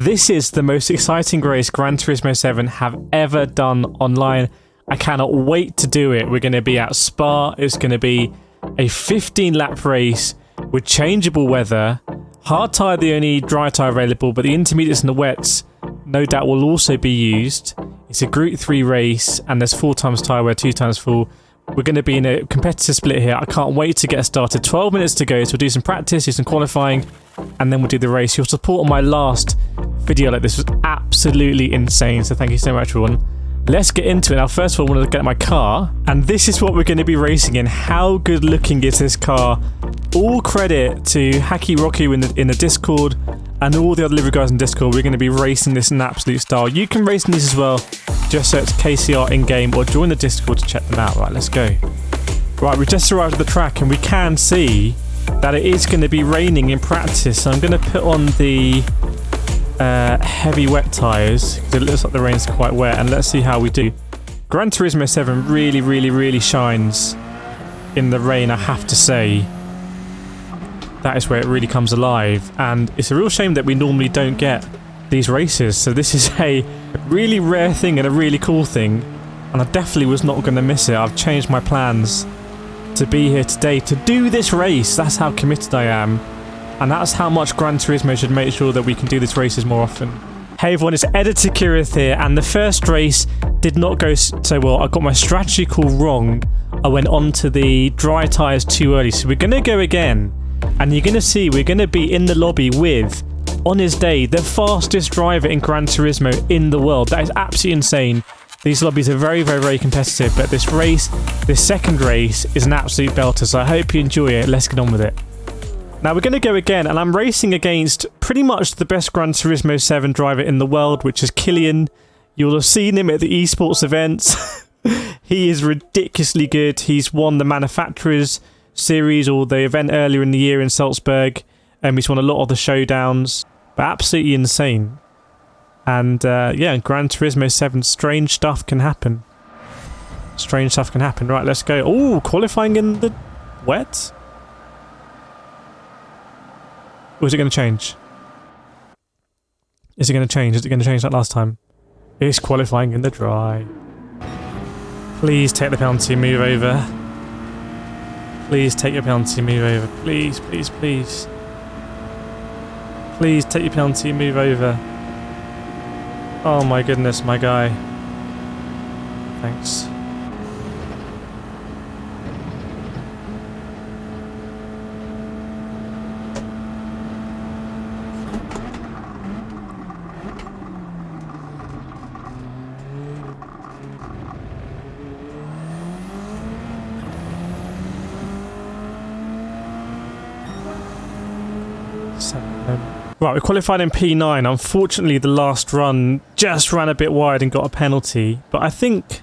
This is the most exciting race Gran Turismo 7 have ever done online. I cannot wait to do it. We're going to be at Spa. It's going to be a 15-lap race with changeable weather. Hard tyre, the only dry tyre available, but the intermediates and the wets no doubt will also be used. It's a Group 3 race, and there's 4 times tyre wear, 2 times full. We're going to be in a competitive split here. I can't wait to get started. 12 minutes to go, so we'll do some practice, do some qualifying, and then we'll do the race. Your support on my last video like this was absolutely insane, so thank you so much, everyone. Let's get into it. Now, first of all, I want to get my car, and this is what we're going to be racing in. How good looking is this car? All credit to Hacky Rocky in the Discord and all the other livery guys in Discord. We're going to be racing this in absolute style. You can race in this as well. Just search KCR in-game or join the Discord to check them out. Right, let's go. Right, we've just arrived at the track and we can see that it is going to be raining in practice. So I'm going to put on the heavy wet tyres because it looks like the rain's quite wet, and let's see how we do. Gran Turismo 7 really shines in the rain, I have to say. That is where it really comes alive, and it's a real shame that we normally don't get these races, so this is a really rare thing and a really cool thing, and I definitely was not going to miss it. I've changed my plans to be here today to do this race. That's how committed I am, and that's how much Gran Turismo should make sure that we can do these races more often. Hey everyone, it's Editor Kireth here, and the first race did not go so well. I got my strategy call wrong. I went onto the dry tyres too early, so we're going to go again. And you're going to see we're going to be in the lobby with, on his day, the fastest driver in Gran Turismo in the world. That is absolutely insane. These lobbies are very competitive, but this race, this second race, is an absolute belter, so I hope you enjoy it. Let's get on with it. Now we're going to go again, and I'm racing against pretty much the best Gran Turismo 7 driver in the world, which is Kylian. You'll have seen him at the esports events. He is ridiculously good. He's won the Manufacturers Series or the event earlier in the year in Salzburg, and he's won a lot of the showdowns, but absolutely insane. And yeah, Gran Turismo 7, strange stuff can happen. Strange stuff can happen. Right, let's go. Oh, qualifying in the wet? Or is it going to change? Is it going to change? Is it going to change like last time? It's qualifying in the dry. Please take the penalty, move over. Please take your penalty, move over. Please. Please take your penalty, move over. Oh my goodness, my guy. Thanks. Right, we qualified in P9. Unfortunately, the last run just ran a bit wide and got a penalty. But I think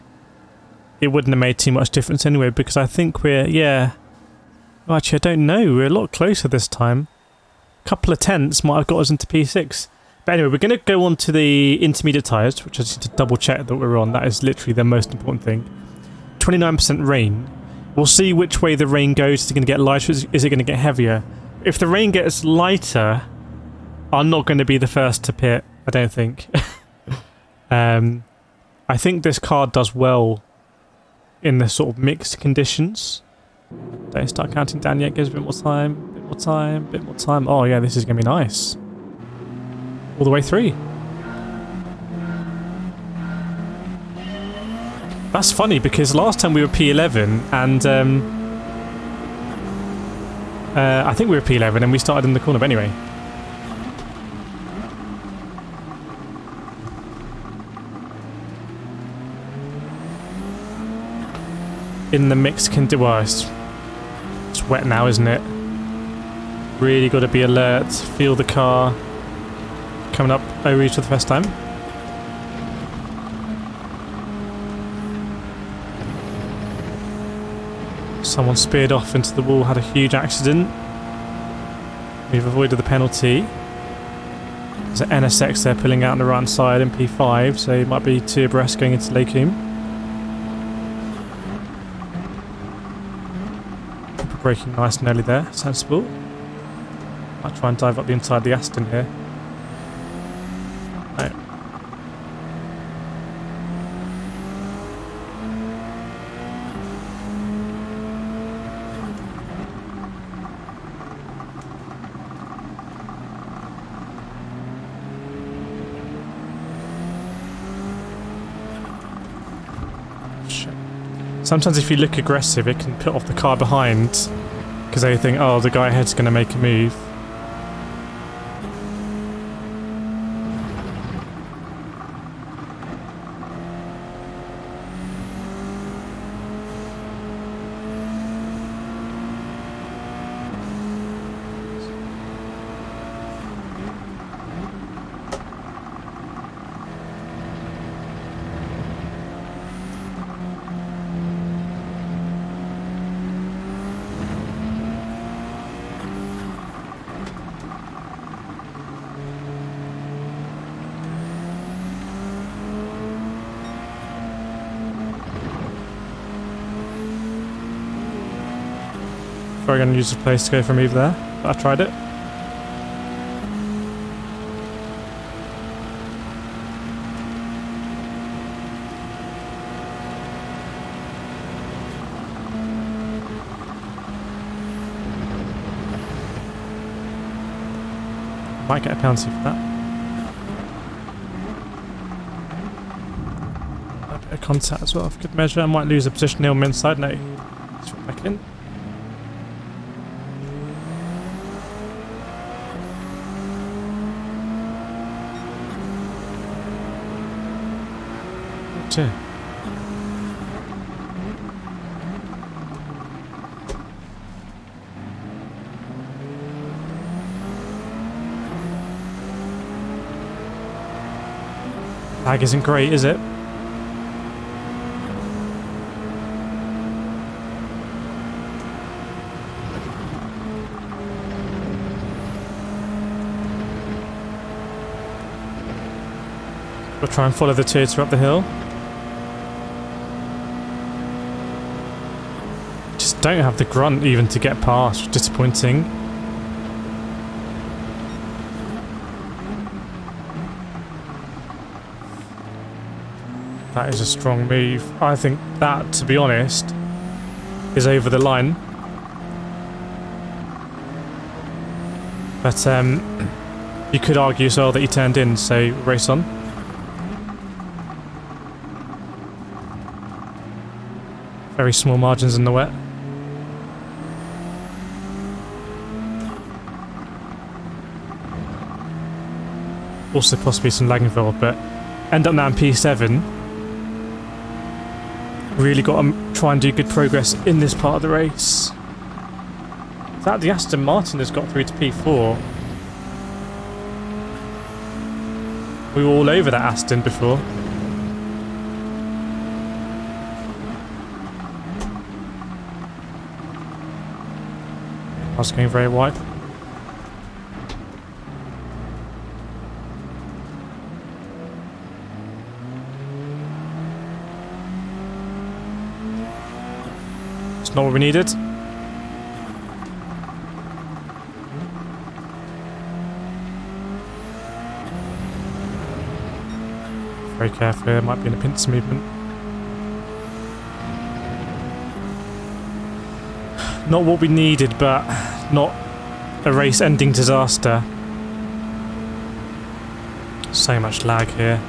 it wouldn't have made too much difference anyway, because I think we're, yeah... Well, actually, I don't know. We're a lot closer this time. A couple of tenths might have got us into P6. But anyway, we're going to go on to the intermediate tyres, which I just need to double check that we're on. That is literally the most important thing. 29% rain. We'll see which way the rain goes. Is it going to get lighter? Is it going to get heavier? If the rain gets lighter, I'm not going to be the first to pit, I don't think. I think this car does well in the sort of mixed conditions. Don't start counting down yet, gives a bit more time. Oh yeah, this is going to be nice. All the way through. That's funny because last time we were P11 and I think we were P11 and we started in the corner, but anyway. In the mix well, it's wet now, isn't it? Really got to be alert, feel the car coming up over for the first time. Someone speared off into the wall, had a huge accident. We've avoided the penalty. There's an NSX there pulling out on the right side in P5, so it might be 2 abreast going into Lakeum. Braking nice and early there, sensible. Might try and dive up the inside of the Aston here. No. Sometimes if you look aggressive, it can put off the car behind because they think, oh, the guy ahead's going to make a move. Probably going to use the place to go for a move there, but I tried it. Might get a penalty for that. A bit of contact as well, for good measure. I might lose a position on the inside. No, let's put back in. Too. Lag isn't great, is it? We'll try and follow the Toyota up the hill. Just don't have the grunt even to get past. Disappointing. That is a strong move. I think that, to be honest, is over the line. But you could argue as well that he turned in, so race on. Very small margins in the wet. Also possibly some lag involved, but end up now in P7. Really got to try and do good progress in this part of the race. That the Aston Martin has got through to P4. We were all over that Aston before. I was going very wide. It's not what we needed. Very carefully, there might be a pincer movement. Not what we needed, but not a race-ending disaster. So much lag here.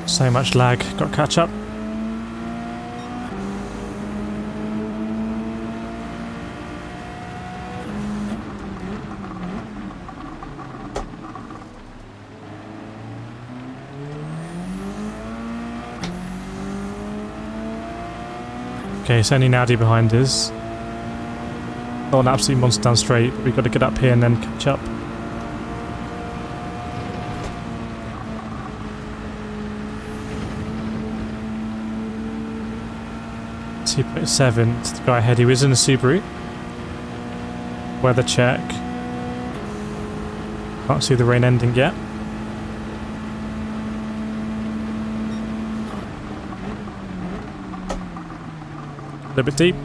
So much lag, got to catch up. Okay, it's only Naudi behind us. Not an absolute monster down straight, but we've got to get up here and then catch up. 2.7 to the guy ahead. He was in a Subaru. weather check. Can't see the rain ending yet. A little bit deep.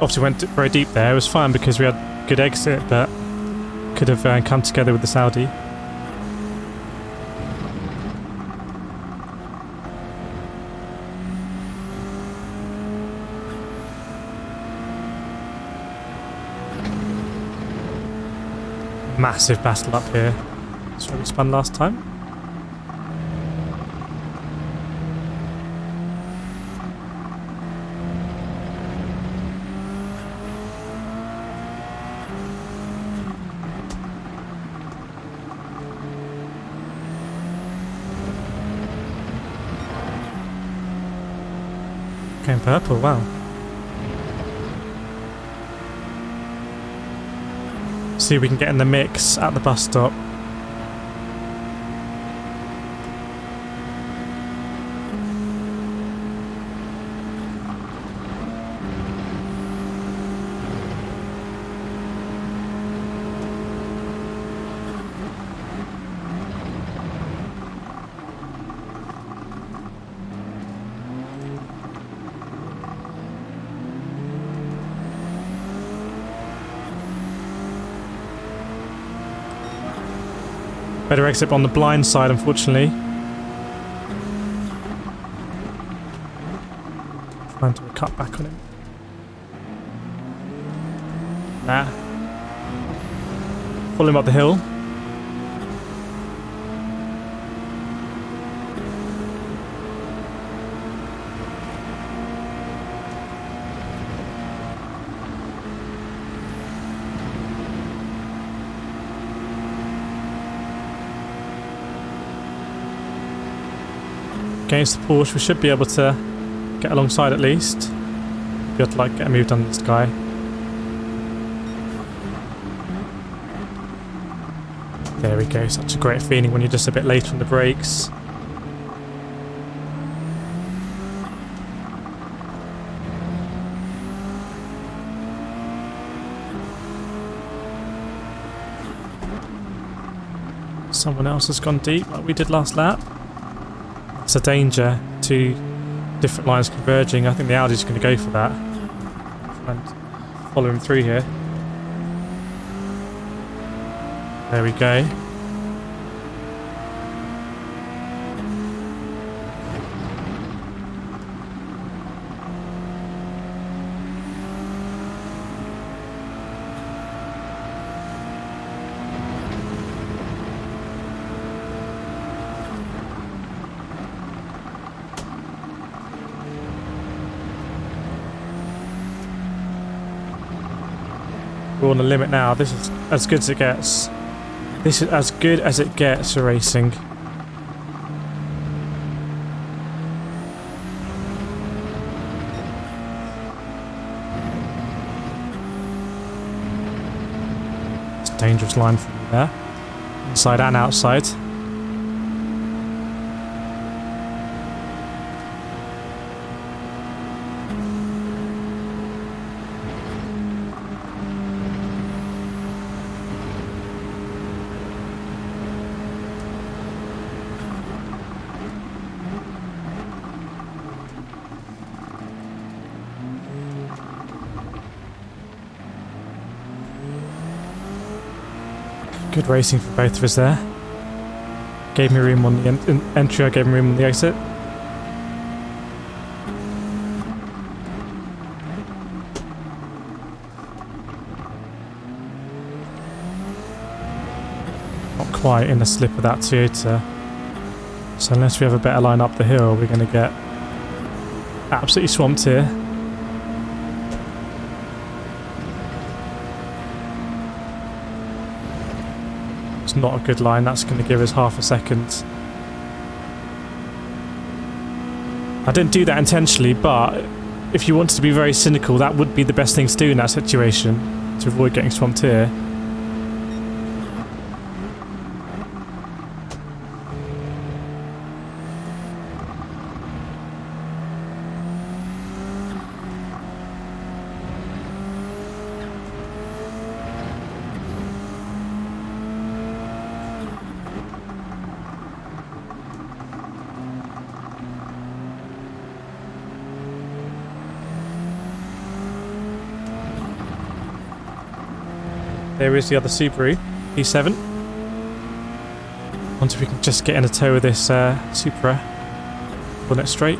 Obviously went very deep there. It was fine because we had good exit, but could have come together with the Saudi. Massive battle up here. That's where we spun last time. Going purple, wow. See if we can get in the mix at the bus stop. Better exit on the blind side, unfortunately. Trying to cut back on him. Nah. Follow him up the hill. Against the Porsche, we should be able to get alongside at least. Be able to like get a move done on this guy. There we go. Such a great feeling when you're just a bit late on the brakes. Someone else has gone deep like we did last lap. It's a danger, two different lines converging. I think the Audi's going to go for that. And follow him through here. There we go. We're on the limit now. This is as good as it gets. This is as good as it gets for racing. It's a dangerous line from there. Inside and outside. Good racing for both of us there. Gave me room on the entry, I gave me room on the exit. Not quite in the slip of that Toyota. So unless we have a better line up the hill, we're going to get absolutely swamped here. It's not a good line. That's going to give us half a second. I didn't do that intentionally, but if you wanted to be very cynical, that would be the best thing to do in that situation, to avoid getting swamped here. There is the other Subaru, P7. Wonder if we can just get in a tow with this Supra. Pull it straight.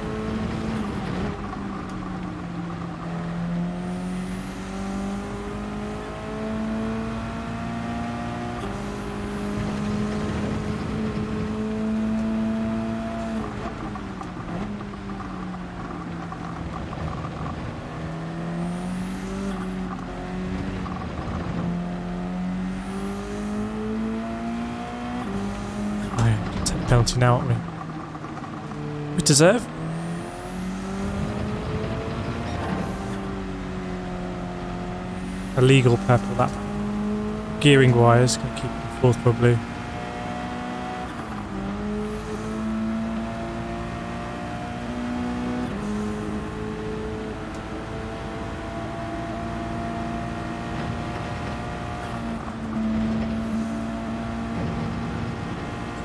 Penalty now, aren't we? We deserve. Illegal purple lap. Gearing wise, gonna keep it fourth probably.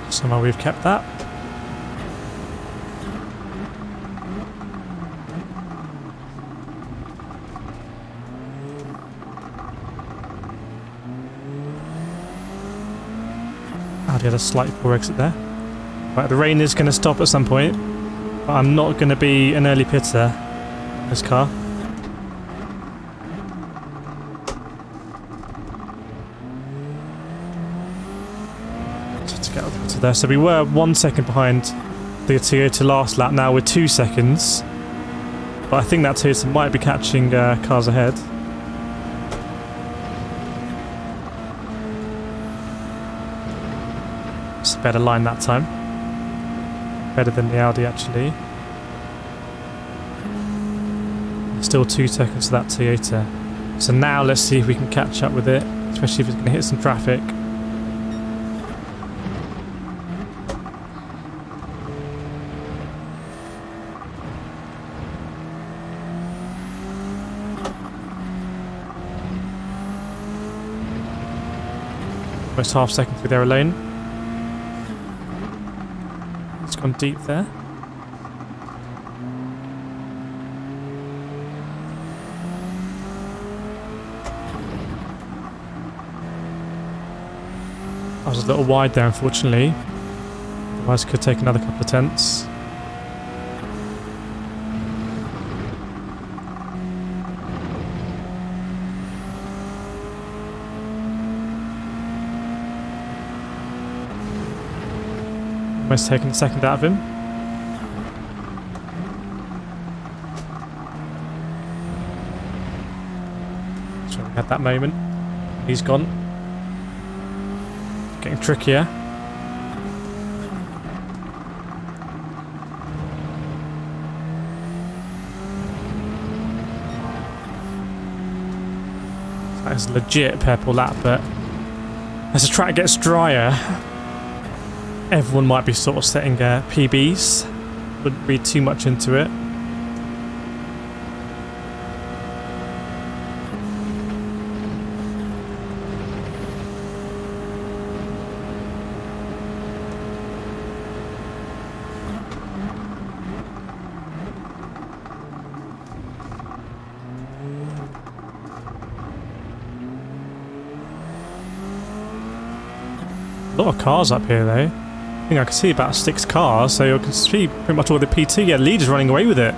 Somehow we've kept that. Oh, he had a slight poor exit there. Right, the rain is going to stop at some point, but I'm not going to be an early pitter in this car. There. So we were 1 second behind the Toyota last lap, now we're 2 seconds. But I think that Toyota might be catching cars ahead. It's a better line that time. Better than the Audi actually. Still 2 seconds to that Toyota. So now let's see if we can catch up with it, especially if it's going to hit some traffic. Almost half second through there alone. It's gone deep there. I was a little wide there, unfortunately. Otherwise, could take another couple of tenths. Almost taking a second out of him. So we had that moment. He's gone. Getting trickier. That is legit purple lap, but as the track gets drier, everyone might be sort of setting PBs. Wouldn't read too much into it. A lot of cars up here though. I think I can see about 6 cars, so you can see pretty much all the P2. Yeah, lead is running away with it.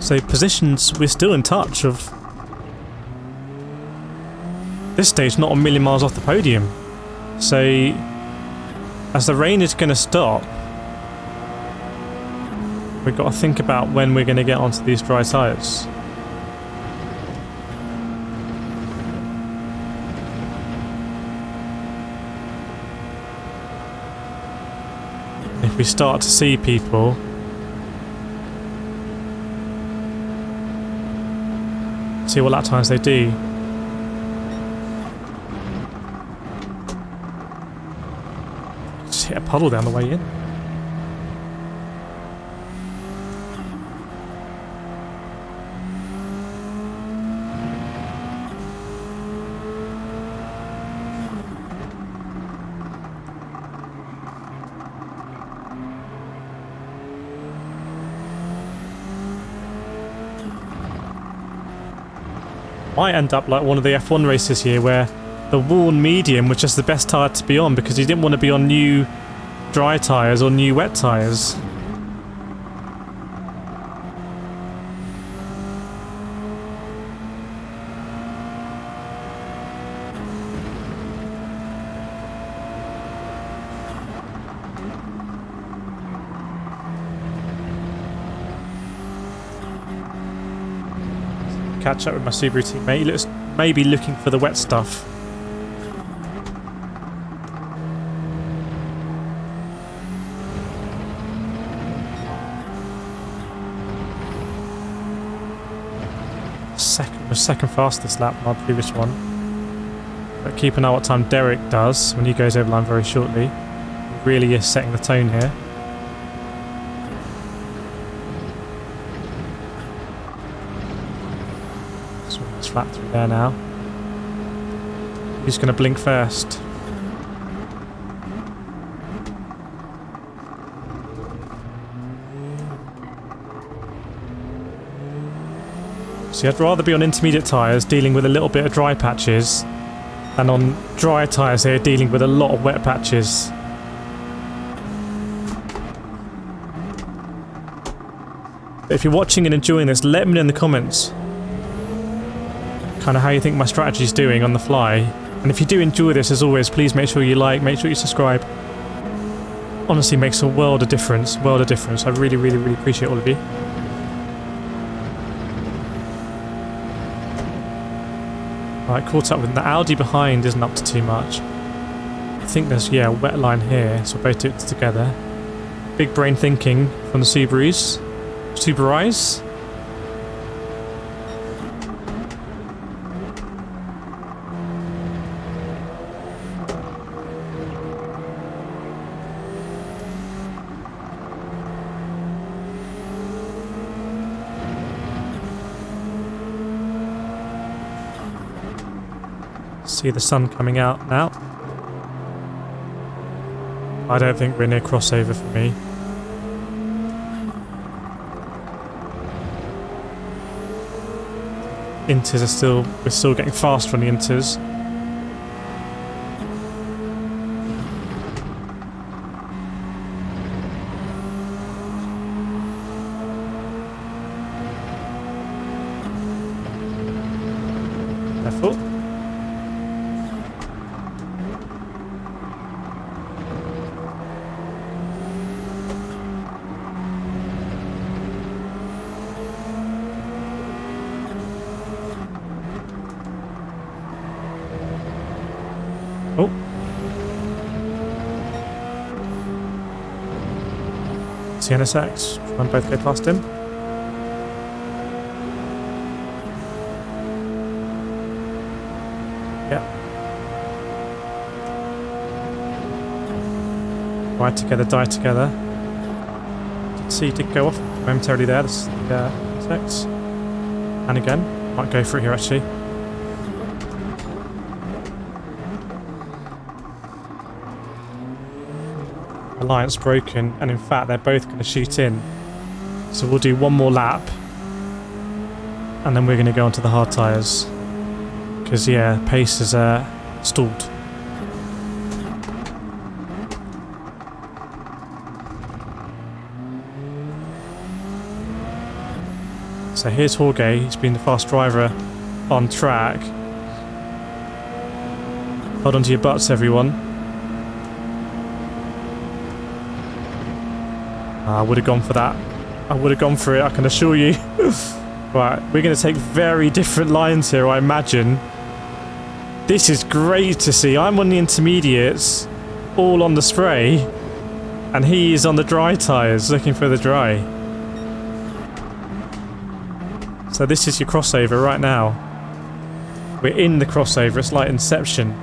So positions, we're still in touch of this stage, not a million miles off the podium. So as the rain is going to stop, we've got to think about when we're going to get onto these dry tyres. If we start to see people, see what lap times they do. Just hit a puddle down the way in. Might end up like one of the F1 races here where the worn medium was just the best tyre to be on because you didn't want to be on new dry tyres or new wet tyres. Catch up with my Subaru teammate. He looks maybe looking for the wet stuff. Second fastest lap on our previous one. But keep an eye what time Derek does when he goes over line very shortly. He really is setting the tone here. Flat through there now. Who's going to blink first? See, I'd rather be on intermediate tyres dealing with a little bit of dry patches than on dry tyres here dealing with a lot of wet patches. If you're watching and enjoying this, let me know in the comments kind of how you think my strategy is doing on the fly. And if you do enjoy this, as always, please make sure you like, make sure you subscribe. Honestly makes a world of difference, I really, really, really appreciate all of you. Right, caught up with the Audi behind isn't up to too much. I think there's, yeah, a wet line here, so we'll both do it together. Big brain thinking from the Subarus. Subaris. See the sun coming out now. I don't think we're near crossover for me. Inters are still, we're still getting faster on the inters. Careful. Oh. CNSX, try and both go past him. Yeah. Ride together, die together. Did see, did go off momentarily there, this CNSX. And again, might go for it here actually. Alliance broken, and in fact they're both going to shoot in, so we'll do one more lap and then we're going to go onto the hard tyres because yeah, pace is stalled. So here's Jorge, he's been the fast driver on track. Hold on to your butts, everyone. I would have gone for that. I would have gone for it, I can assure you. Right, we're going to take very different lines here, I imagine. This is great to see. I'm on the intermediates, all on the spray. And he is on the dry tyres, looking for the dry. So this is your crossover right now. We're in the crossover, it's like Inception.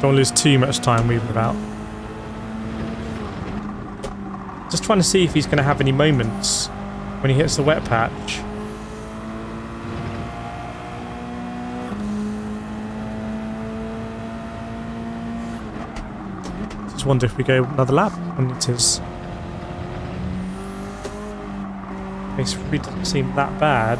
Don't lose too much time weaving about. Just trying to see if he's going to have any moments when he hits the wet patch. Just wonder if we go another lap when it is. This really doesn't seem that bad.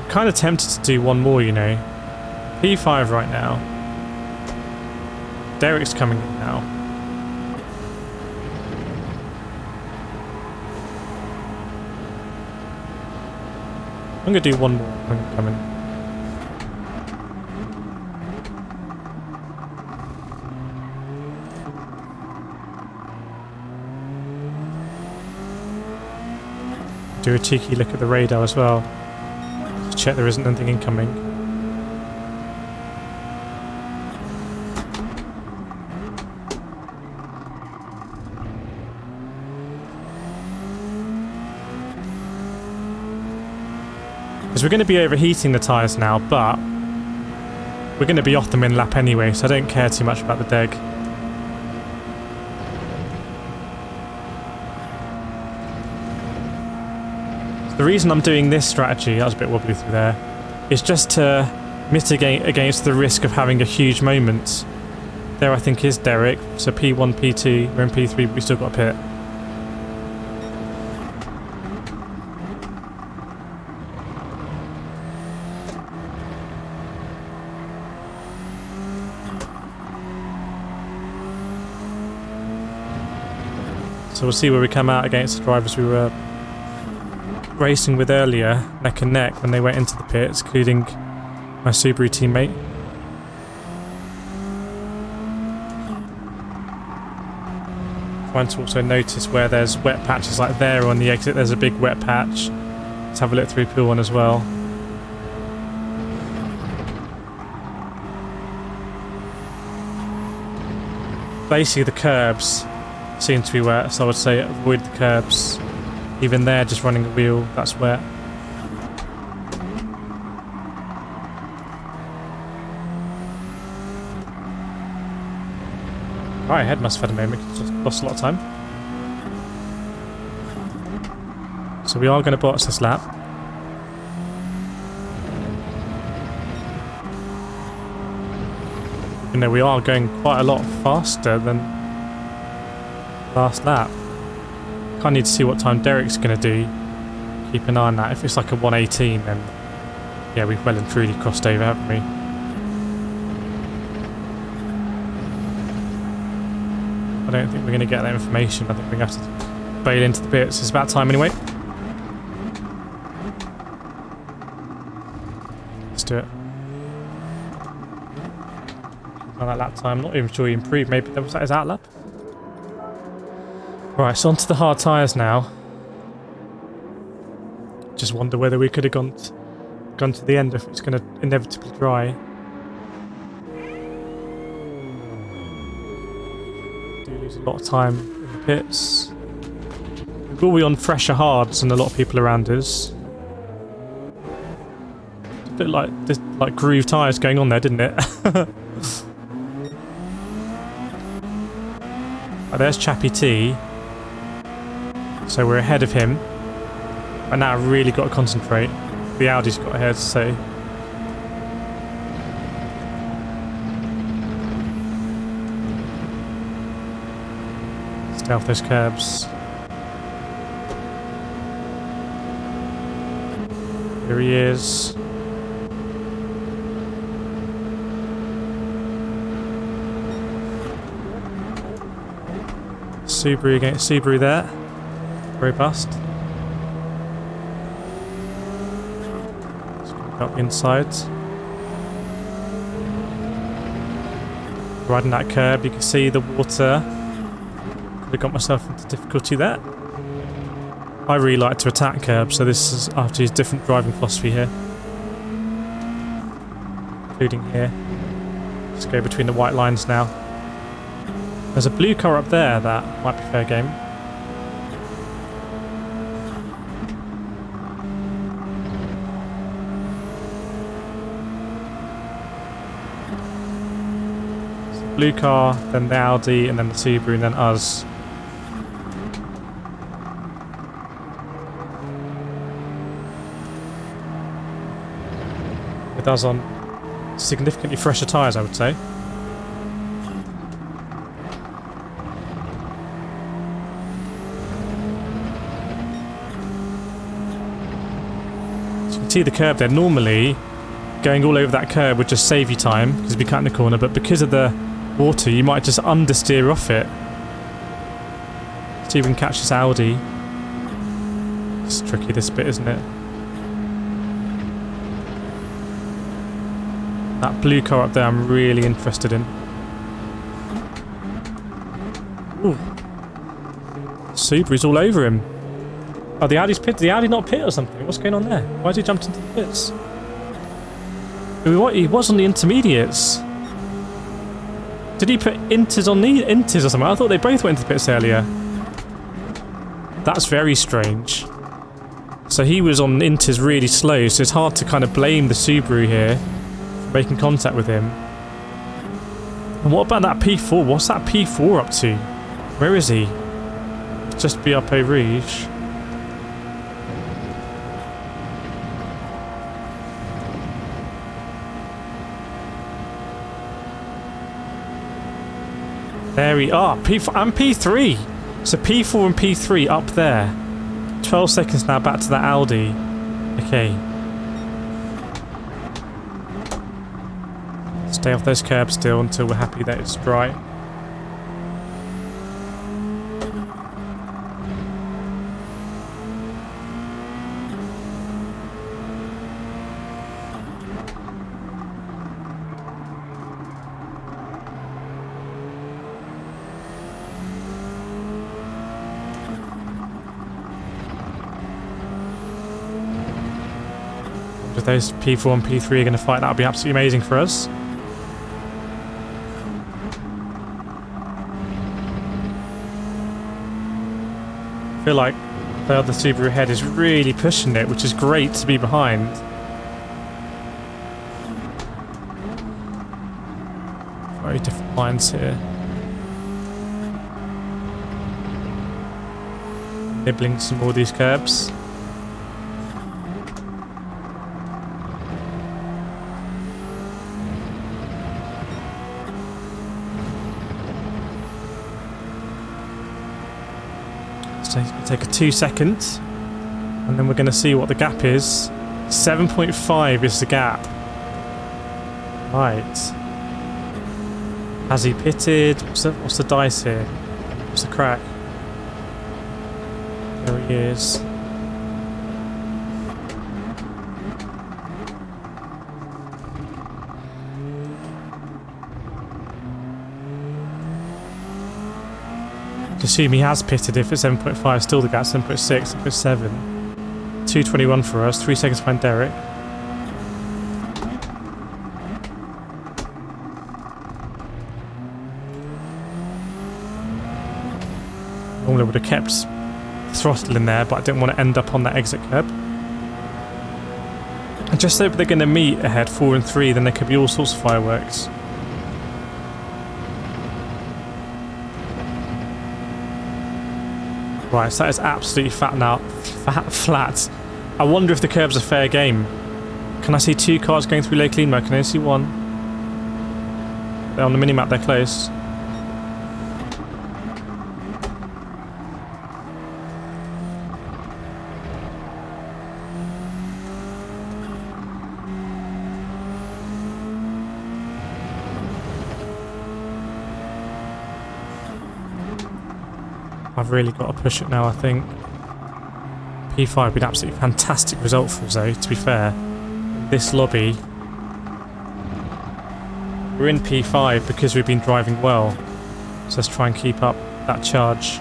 Kind of tempted to do one more, you know. P5 right now. Derek's coming in now. I'm gonna do one more when I come in. Do a cheeky look at the radar as well. Check there isn't anything incoming. Because we're going to be overheating the tyres now, but we're going to be off them in lap anyway, so I don't care too much about the deg. The reason I'm doing this strategy, that was a bit wobbly through there, is just to mitigate against the risk of having a huge moment. There I think is Derek, so P1, P2, we're in P3 but we still got a pit. So we'll see where we come out against the drivers we were racing with earlier, neck and neck, when they went into the pits, including my Subaru teammate. Trying to also notice where there's wet patches, like there on the exit there's a big wet patch. Let's have a look through pool one as well. Basically the curbs seem to be wet, so I would say avoid the curbs. Even there, just running a wheel, that's wet. Right, head must have had a moment, just lost a lot of time. So we are going to box this lap. You know, we are going quite a lot faster than last lap. I need to see what time Derek's going to do. Keep an eye on that. If it's like a 118, then yeah, we've well and truly crossed over, haven't we? I don't think we're going to get that information. I think we have to bail into the pits. It's about time anyway. Let's do it. On that lap time, not even sure he improved. Maybe that was his out lap. Right, so onto the hard tyres now. Just wonder whether we could have gone to the end if it's going to inevitably dry. Do lose a lot of time in the pits. We'll be on fresher hards than a lot of people around us. A bit like groove tyres going on there, didn't it? Oh, there's Chappie T. So we're ahead of him. And now I've really got to concentrate. The Audi's got ahead, so... stay off those curbs. Here he is. Subaru against Subaru there. Robust. Let's go up the inside. Riding that curb, you can see the water. Could have got myself into difficulty there. I really like to attack curbs, so this is after his different driving philosophy here. Including here. Let's go between the white lines now. There's a blue car up there that might be fair game. So the blue car, then the Audi, and then the Subaru, and then us. With us on significantly fresher tyres, I would say. See the curb there. Normally going all over that curb would just save you time because you'd be cutting the corner, but because of the water you might just understeer off it. See if we can catch this Audi. It's tricky this bit, isn't it? That blue car up there I'm really interested in. Ooh. Subaru's all over him. Oh, the Audi's pit. Did the Audi not pit or something? What's going on there? Why has he jumped into the pits? He was on the intermediates. Did he put inters on the inters or something? I thought they both went into the pits earlier. That's very strange. So he was on inters really slow, so it's hard to kind of blame the Subaru here for making contact with him. And what about that P4? What's that P4 up to? Where is he? Just be up over Rouge. There we are. P4 and P3. So P4 and P3 up there. 12 seconds now back to that Audi. Okay. Stay off those curbs still until we're happy that it's dry. If those P4 and P3 are going to fight, that would be absolutely amazing for us. I feel like the other Subaru ahead is really pushing it, which is great to be behind. Very different lines here. Nibbling some more of these curbs. Take a 2 seconds and then we're going to see what the gap is. 7.5 is the gap. Right. Has he pitted? What's the dice here? What's the crack? There he is. Assume he has pitted. If it's 7.5, still the gap 7.6, 7.7. 2:21 for us, 3 seconds behind Derek. Normally would have kept throttle in there, but I didn't want to end up on that exit curb. And just so they're going to meet ahead 4 and 3, then there could be all sorts of fireworks. Right, so that is absolutely flat. I wonder if the curb's a fair game. Can I see 2 cars going through Lake Lima? Can I see 1? They're on the minimap, they're close. I've really got to push it now, I think. P5 would be an absolutely fantastic result for us, though, to be fair. This lobby, we're in P5 because we've been driving well. So let's try and keep up that charge.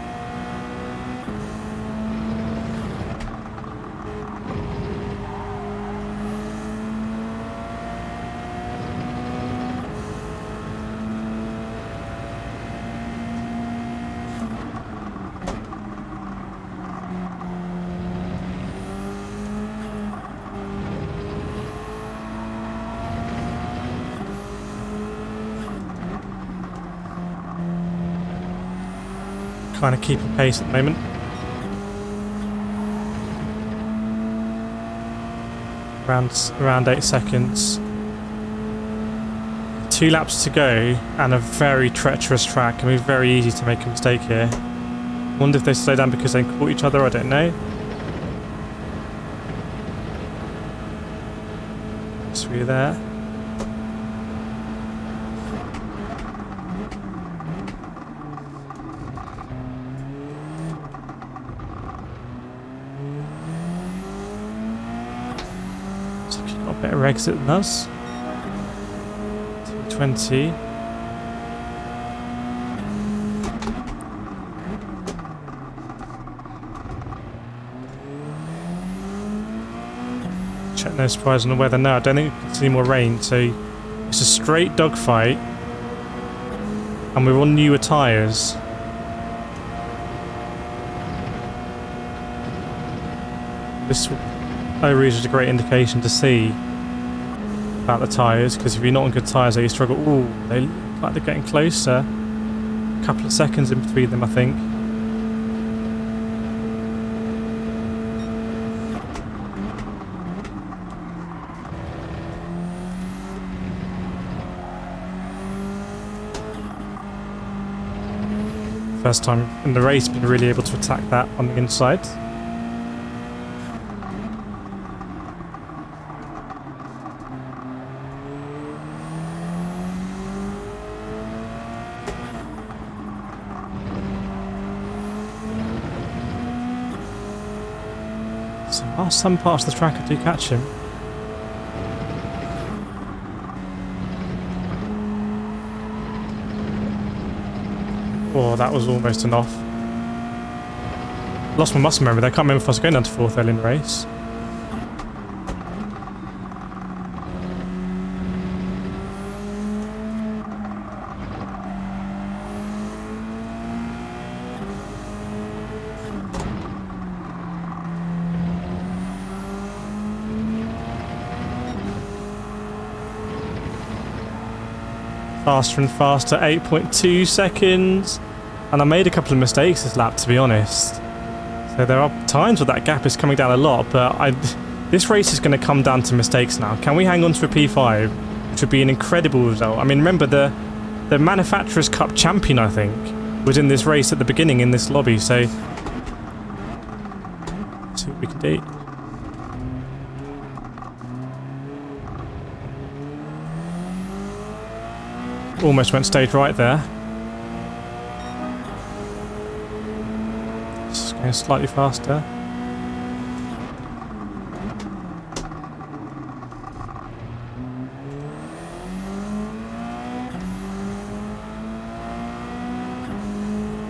Kind of keeping pace at the moment. Around 8 seconds. 2 laps to go and a very treacherous track. Can be very easy to make a mistake here. Wonder if they slow down because they caught each other. I don't know. So we're there. Better exit than us. 220. Check no surprise on the weather. No, I don't think we can see more rain. So it's a straight dogfight, and we're on newer tyres. This is a great indication to see about the tyres, because if you're not on good tyres, you struggle. Ooh, they look like they're getting closer. A couple of seconds in between them, I think. First time in the race, been really able to attack that on the inside. Some parts of the track I do catch him. Oh, that was almost an off. Lost my muscle memory there. I can't remember if I was going down to 4th early in the race. Faster and faster, 8.2 seconds. And I made a couple of mistakes this lap, to be honest. So there are times where that gap is coming down a lot, but this race is going to come down to mistakes now. Can we hang on to a P5, which would be an incredible result? I mean, remember the Manufacturers' Cup champion, I think, was in this race at the beginning in this lobby, so let's see what we can do. Almost went stage right there. Just going slightly faster.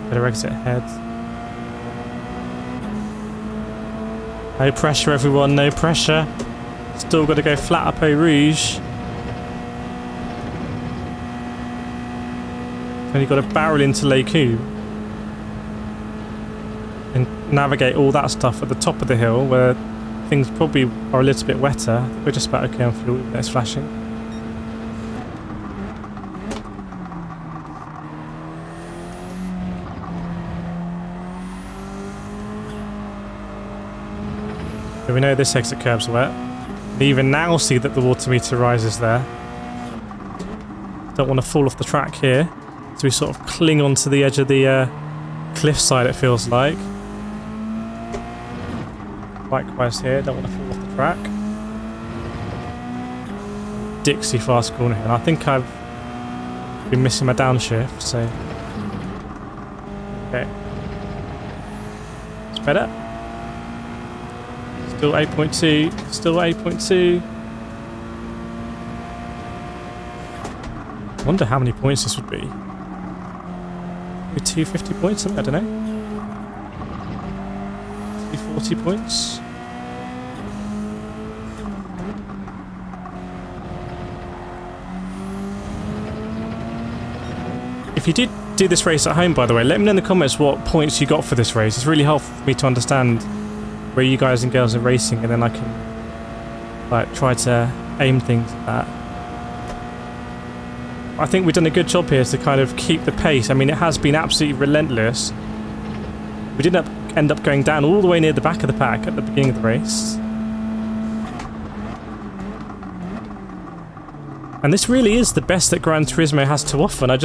Better exit ahead. No pressure, everyone, no pressure. Still got to go flat up Eau Rouge. Only got to barrel into Lake Hou and navigate all that stuff at the top of the hill where things probably are a little bit wetter. I think we're just about okay on fuel. It's flashing. So we know this exit curb's wet. We even now see that the water meter rises there. Don't want to fall off the track here. So we sort of cling onto the edge of the cliffside, it feels like. Likewise here, don't want to fall off the track. Dixie fast corner here, and I think I've been missing my downshift, so... Okay. better. Still 8.2. Still 8.2. I wonder how many points this would be. Maybe 250 points? I don't know. 240 points. If you did do this race at home, by the way, let me know in the comments what points you got for this race. It's really helpful for me to understand where you guys and girls are racing, and then I can like try to aim things at that. I think we've done a good job here to kind of keep the pace. I mean, it has been absolutely relentless. We did end up going down all the way near the back of the pack at the beginning of the race. And this really is the best that Gran Turismo has to offer, and I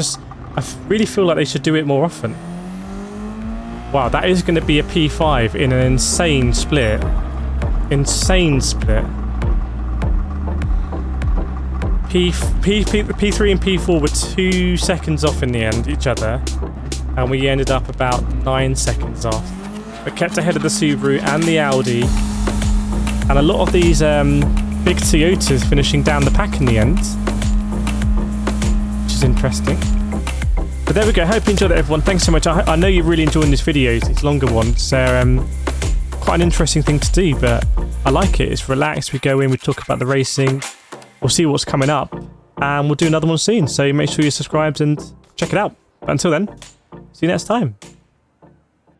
really feel like they should do it more often. Wow, that is going to be a P5 in an insane split. Insane split. P3 and P4 were 2 seconds off in the end, each other. And we ended up about 9 seconds off. But kept ahead of the Subaru and the Audi. And a lot of these big Toyotas finishing down the pack in the end. Which is interesting. But there we go. Hope you enjoyed it, everyone. Thanks so much. I know you're really enjoying these videos, these longer ones. They're quite an interesting thing to do, but I like it. It's relaxed. We go in, we talk about the racing. We'll see what's coming up, and we'll do another one soon. So make sure you're subscribed and check it out. But until then, see you next time.